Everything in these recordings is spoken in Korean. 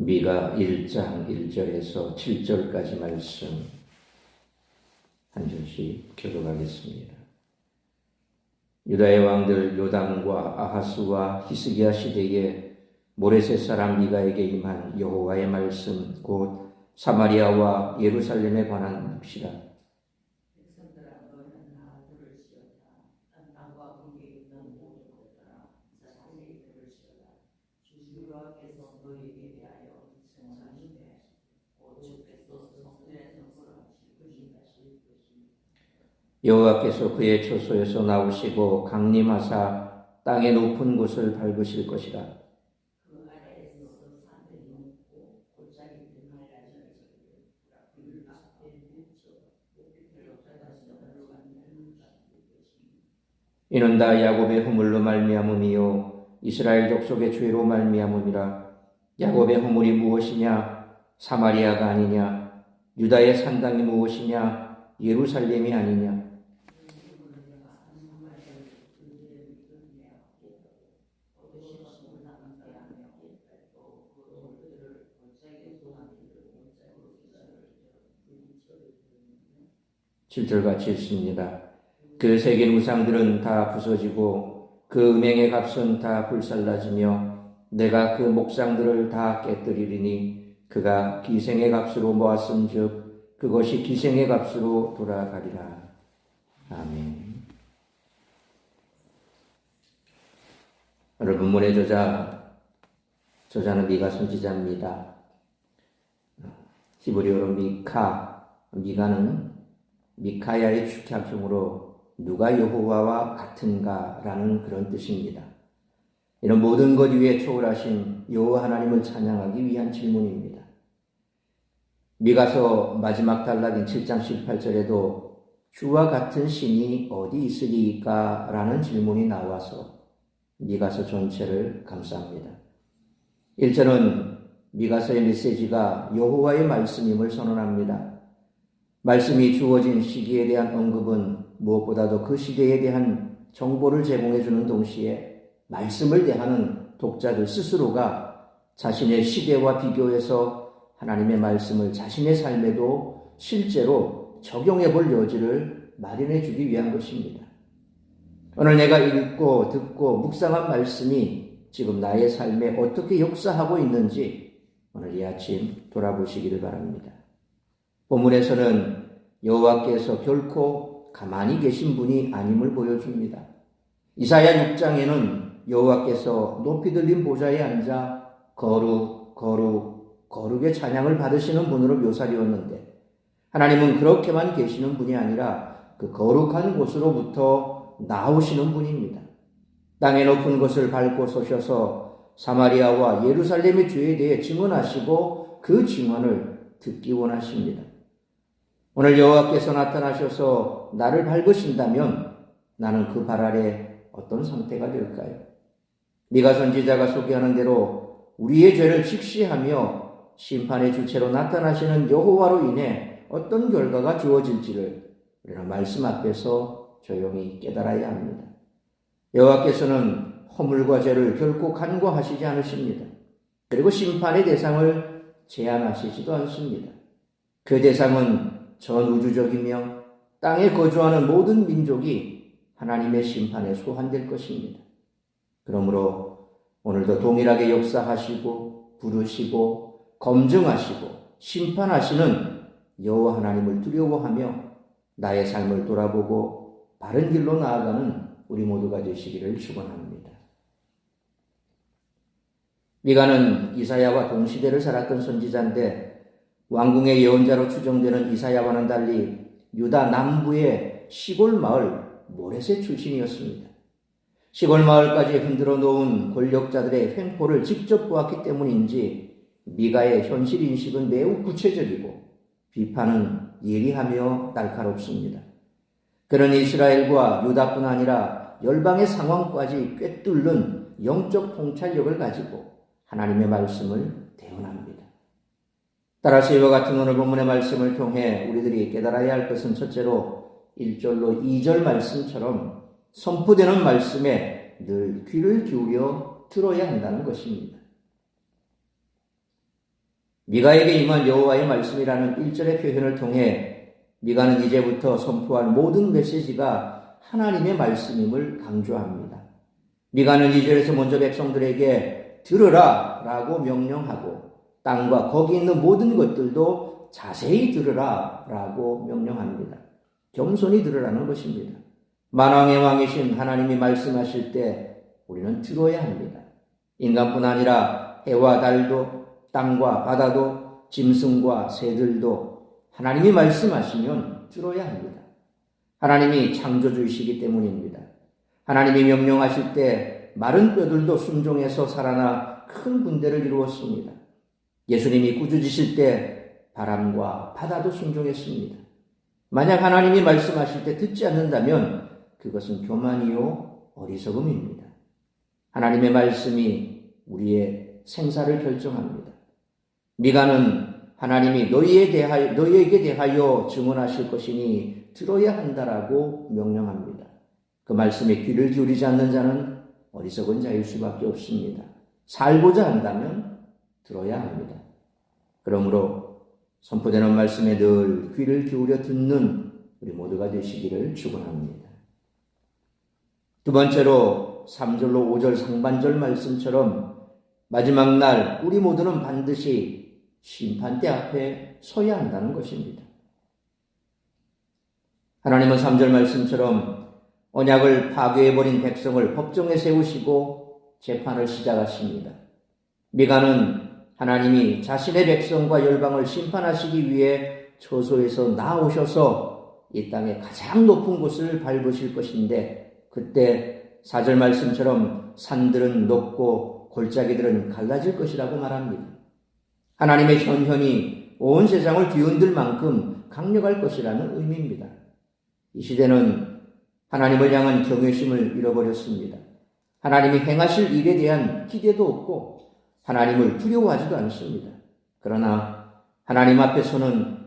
미가 1장 1절에서 7절까지 말씀 한 절씩 교독하겠습니다. 유다의 왕들 요담과 아하스와 히스기야 시대에 모레셋 사람 미가에게 임한 여호와의 말씀 곧 사마리아와 예루살렘에 관한 묵시라. 여호와께서 그의 처소에서 나오시고 강림하사 땅의 높은 곳을 밟으실 것이라. 이는 다 야곱의 허물로 말미암음이요 이스라엘 족속의 죄로 말미암음이라. 야곱의 허물이 무엇이냐? 사마리아가 아니냐? 유다의 산당이 무엇이냐? 예루살렘이 아니냐? (7절같이) 있습니다. 그 새긴 우상들은 다 부서지고 그 음행의 값은 다 불살라지며 내가 그 목상들을 다 깨뜨리리니 그가 기생의 값으로 모았은즉 그것이 기생의 값으로 돌아가리라. 아멘. 오늘 본문의 저자는 미가 선지자입니다. 히브리어로 미가는 미카야의 축약형으로 누가 여호와와 같은가라는 그런 뜻입니다. 이런 모든 것 위에 초월하신 여호와 하나님을 찬양하기 위한 질문입니다. 미가서 마지막 단락인 7장 18절에도 주와 같은 신이 어디 있으리까? 라는 질문이 나와서 미가서 전체를 감쌉니다. 1절은 미가서의 메시지가 여호와의 말씀임을 선언합니다. 말씀이 주어진 시기에 대한 언급은 무엇보다도 그 시대에 대한 정보를 제공해 주는 동시에 말씀을 대하는 독자들 스스로가 자신의 시대와 비교해서 하나님의 말씀을 자신의 삶에도 실제로 적용해 볼 여지를 마련해 주기 위한 것입니다. 오늘 내가 읽고 듣고 묵상한 말씀이 지금 나의 삶에 어떻게 역사하고 있는지 오늘 이 아침 돌아보시기를 바랍니다. 본문에서는 여호와께서 결코 가만히 계신 분이 아님을 보여줍니다. 이사야 6장에는 여호와께서 높이 들린 보좌에 앉아 거룩의 찬양을 받으시는 분으로 묘사되었는데 하나님은 그렇게만 계시는 분이 아니라 그 거룩한 곳으로부터 나오시는 분입니다. 땅의 높은 곳을 밟고 서셔서 사마리아와 예루살렘의 죄에 대해 증언하시고 그 증언을 듣기 원하십니다. 오늘 여호와께서 나타나셔서 나를 밟으신다면 나는 그 발 아래 어떤 상태가 될까요? 미가 선지자가 소개하는 대로 우리의 죄를 직시하며 심판의 주체로 나타나시는 여호와로 인해 어떤 결과가 주어질지를 우리는 말씀 앞에서 조용히 깨달아야 합니다. 여호와께서는 허물과 죄를 결코 간과하시지 않으십니다. 그리고 심판의 대상을 제한하시지도 않습니다. 그 대상은 전 우주적이며 땅에 거주하는 모든 민족이 하나님의 심판에 소환될 것입니다. 그러므로 오늘도 동일하게 역사하시고 부르시고 검증하시고 심판하시는 여호와 하나님을 두려워하며 나의 삶을 돌아보고 바른 길로 나아가는 우리 모두가 되시기를 축원합니다. 미가는 이사야와 동시대를 살았던 선지자인데 왕궁의 예언자로 추정되는 이사야와는 달리 유다 남부의 시골 마을 모레셋 출신이었습니다. 시골 마을까지 흔들어 놓은 권력자들의 횡포를 직접 보았기 때문인지 미가의 현실 인식은 매우 구체적이고 비판은 예리하며 날카롭습니다. 그는 이스라엘과 유다뿐 아니라 열방의 상황까지 꿰뚫는 영적 통찰력을 가지고 하나님의 말씀을 대언합니다. 따라서 이와 같은 오늘 본문의 말씀을 통해 우리들이 깨달아야 할 것은 첫째로 1절로 2절 말씀처럼 선포되는 말씀에 늘 귀를 기울여 들어야 한다는 것입니다. 미가에게 임한 여호와의 말씀이라는 1절의 표현을 통해 미가는 이제부터 선포할 모든 메시지가 하나님의 말씀임을 강조합니다. 미가는 2절에서 먼저 백성들에게 들으라 라고 명령하고 땅과 거기 있는 모든 것들도 자세히 들으라 라고 명령합니다. 겸손히 들으라는 것입니다. 만왕의 왕이신 하나님이 말씀하실 때 우리는 들어야 합니다. 인간뿐 아니라 해와 달도 땅과 바다도 짐승과 새들도 하나님이 말씀하시면 들어야 합니다. 하나님이 창조주이시기 때문입니다. 하나님이 명령하실 때 마른 뼈들도 순종해서 살아나 큰 군대를 이루었습니다. 예수님이 꾸짖으실 때 바람과 바다도 순종했습니다. 만약 하나님이 말씀하실 때 듣지 않는다면 그것은 교만이요 어리석음입니다. 하나님의 말씀이 우리의 생사를 결정합니다. 미가는 하나님이 너희에게 대하여 증언하실 것이니 들어야 한다라고 명령합니다. 그 말씀에 귀를 기울이지 않는 자는 어리석은 자일 수밖에 없습니다. 살고자 한다면 들어야 합니다. 그러므로 선포되는 말씀에 늘 귀를 기울여 듣는 우리 모두가 되시기를 축원합니다. 두 번째로 3절로 5절 상반절 말씀처럼 마지막 날 우리 모두는 반드시 심판대 앞에 서야 한다는 것입니다. 하나님은 3절 말씀처럼 언약을 파괴해버린 백성을 법정에 세우시고 재판을 시작하십니다. 미가는 하나님이 자신의 백성과 열방을 심판하시기 위해 처소에서 나오셔서 이 땅의 가장 높은 곳을 밟으실 것인데 그때 4절 말씀처럼 산들은 높고 골짜기들은 갈라질 것이라고 말합니다. 하나님의 현현이 온 세상을 뒤흔들 만큼 강력할 것이라는 의미입니다. 이 시대는 하나님을 향한 경외심을 잃어버렸습니다. 하나님이 행하실 일에 대한 기대도 없고 하나님을 두려워하지도 않습니다. 그러나 하나님 앞에서는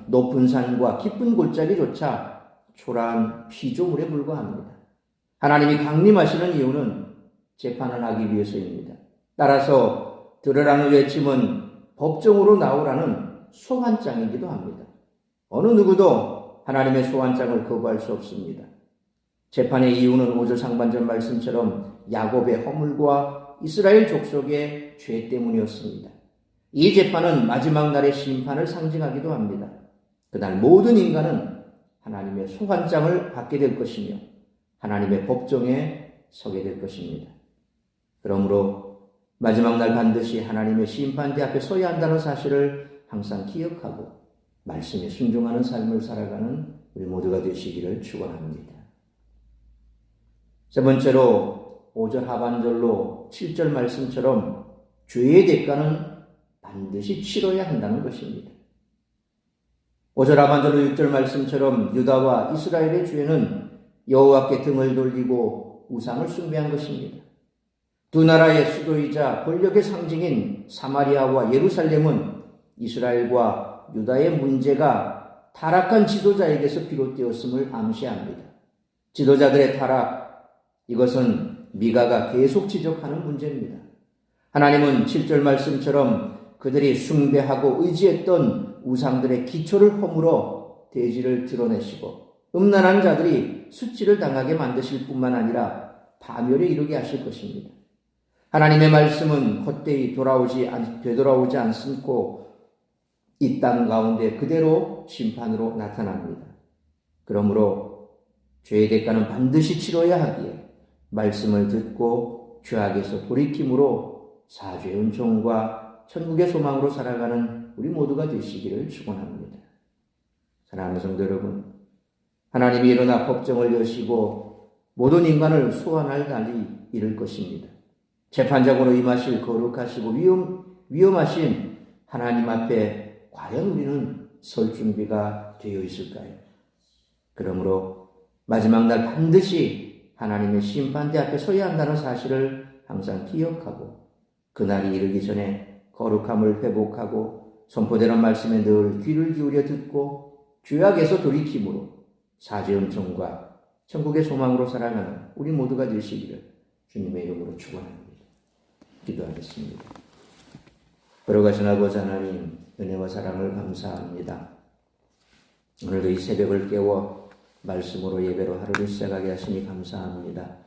높은 산과 깊은 골짜기조차 초라한 피조물에 불과합니다. 하나님이 강림하시는 이유는 재판을 하기 위해서입니다. 따라서 들으라는 외침은 법정으로 나오라는 소환장이기도 합니다. 어느 누구도 하나님의 소환장을 거부할 수 없습니다. 재판의 이유는 5절 상반절 말씀처럼 야곱의 허물과 이스라엘 족속의 죄 때문이었습니다. 이 재판은 마지막 날의 심판을 상징하기도 합니다. 그날 모든 인간은 하나님의 소환장을 받게 될 것이며 하나님의 법정에 서게 될 것입니다. 그러므로 마지막 날 반드시 하나님의 심판대 앞에 서야 한다는 사실을 항상 기억하고 말씀에 순종하는 삶을 살아가는 우리 모두가 되시기를 축원합니다. 세 번째로 5절 하반절로 7절 말씀처럼 죄의 대가는 반드시 치러야 한다는 것입니다. 5절 하반절로 6절 말씀처럼 유다와 이스라엘의 죄는 여호와께 등을 돌리고 우상을 숭배한 것입니다. 두 나라의 수도이자 권력의 상징인 사마리아와 예루살렘은 이스라엘과 유다의 문제가 타락한 지도자에게서 비롯되었음을 암시합니다. 지도자들의 타락, 이것은 미가가 계속 지적하는 문제입니다. 하나님은 7절 말씀처럼 그들이 숭배하고 의지했던 우상들의 기초를 허물어 대지를 드러내시고 음란한 자들이 수치를 당하게 만드실 뿐만 아니라 파멸에 이르게 하실 것입니다. 하나님의 말씀은 헛되이 되돌아오지 않고 이 땅 가운데 그대로 심판으로 나타납니다. 그러므로 죄의 대가는 반드시 치러야 하기에 말씀을 듣고 죄악에서 돌이킴으로 사죄의 은총과 천국의 소망으로 살아가는 우리 모두가 되시기를 축원합니다. 사랑하는 성도 여러분, 하나님이 일어나 법정을 여시고 모든 인간을 소환할 날이 이를 것입니다. 재판장으로 임하실 거룩하시고 위엄하신 하나님 앞에 과연 우리는 설 준비가 되어 있을까요? 그러므로 마지막 날 반드시 하나님의 심판대 앞에 서야 한다는 사실을 항상 기억하고 그날이 이르기 전에 거룩함을 회복하고 선포되는 말씀에 늘 귀를 기울여 듣고 죄악에서 돌이킴으로 사죄 은총과 천국의 소망으로 살아가는 우리 모두가 되시기를 주님의 이름으로 축원합니다. 기도하겠습니다. 걸어가신 아버지 하나님, 은혜와 사랑을 감사합니다. 오늘도 이 새벽을 깨워 말씀으로 예배로 하루를 시작하게 하시니 감사합니다.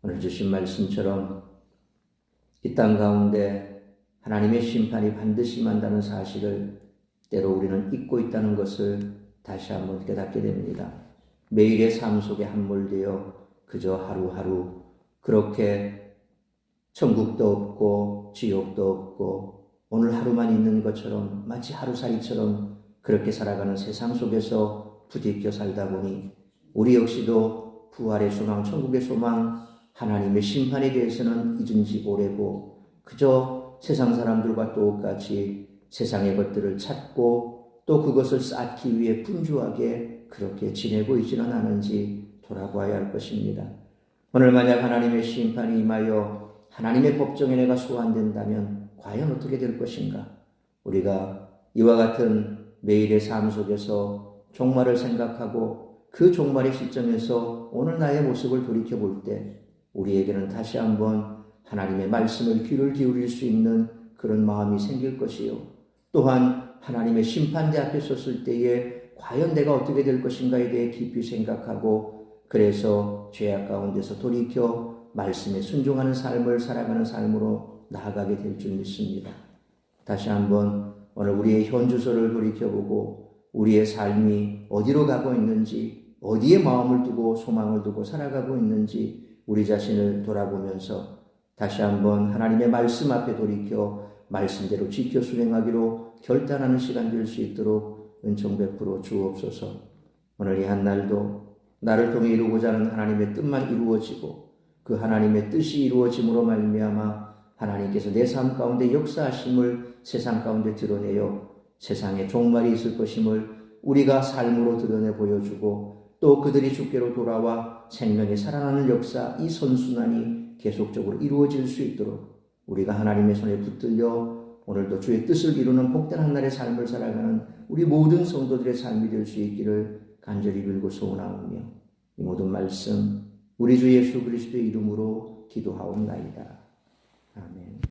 오늘 주신 말씀처럼 이 땅 가운데 하나님의 심판이 반드시 임한다는 사실을 때로 우리는 잊고 있다는 것을 다시 한번 깨닫게 됩니다. 매일의 삶 속에 함몰되어 그저 하루하루 그렇게 천국도 없고 지옥도 없고 오늘 하루만 있는 것처럼 마치 하루살이처럼 그렇게 살아가는 세상 속에서 부딪혀 살다 보니 우리 역시도 부활의 소망, 천국의 소망, 하나님의 심판에 대해서는 잊은 지 오래고 그저 세상 사람들과 똑같이 세상의 것들을 찾고 또 그것을 쌓기 위해 분주하게 그렇게 지내고 있지는 않은지 돌아보아야 할 것입니다. 오늘 만약 하나님의 심판이 임하여 하나님의 법정에 내가 소환된다면 과연 어떻게 될 것인가? 우리가 이와 같은 매일의 삶 속에서 종말을 생각하고 그 종말의 시점에서 오늘 나의 모습을 돌이켜볼 때 우리에게는 다시 한번 하나님의 말씀을 귀를 기울일 수 있는 그런 마음이 생길 것이요. 또한 하나님의 심판대 앞에 섰을 때에 과연 내가 어떻게 될 것인가에 대해 깊이 생각하고 그래서 죄악 가운데서 돌이켜 말씀에 순종하는 삶을 살아가는 삶으로 나아가게 될 줄 믿습니다. 다시 한번 오늘 우리의 현주소를 돌이켜보고 우리의 삶이 어디로 가고 있는지 어디에 마음을 두고 소망을 두고 살아가고 있는지 우리 자신을 돌아보면서 다시 한번 하나님의 말씀 앞에 돌이켜 말씀대로 지켜 수행하기로 결단하는 시간 될 수 있도록 은총 베풀어 주옵소서. 오늘 이 한날도 나를 통해 이루고자 하는 하나님의 뜻만 이루어지고 그 하나님의 뜻이 이루어짐으로 말미암아 하나님께서 내 삶 가운데 역사하심을 세상 가운데 드러내어 세상에 종말이 있을 것임을 우리가 삶으로 드러내 보여주고 또 그들이 주께로 돌아와 생명이 살아나는 역사 이 선순환이 계속적으로 이루어질 수 있도록 우리가 하나님의 손에 붙들려 오늘도 주의 뜻을 이루는 복된 한날의 삶을 살아가는 우리 모든 성도들의 삶이 될 수 있기를 간절히 빌고 소원하오며 이 모든 말씀 우리 주 예수 그리스도의 이름으로 기도하옵나이다. 아멘.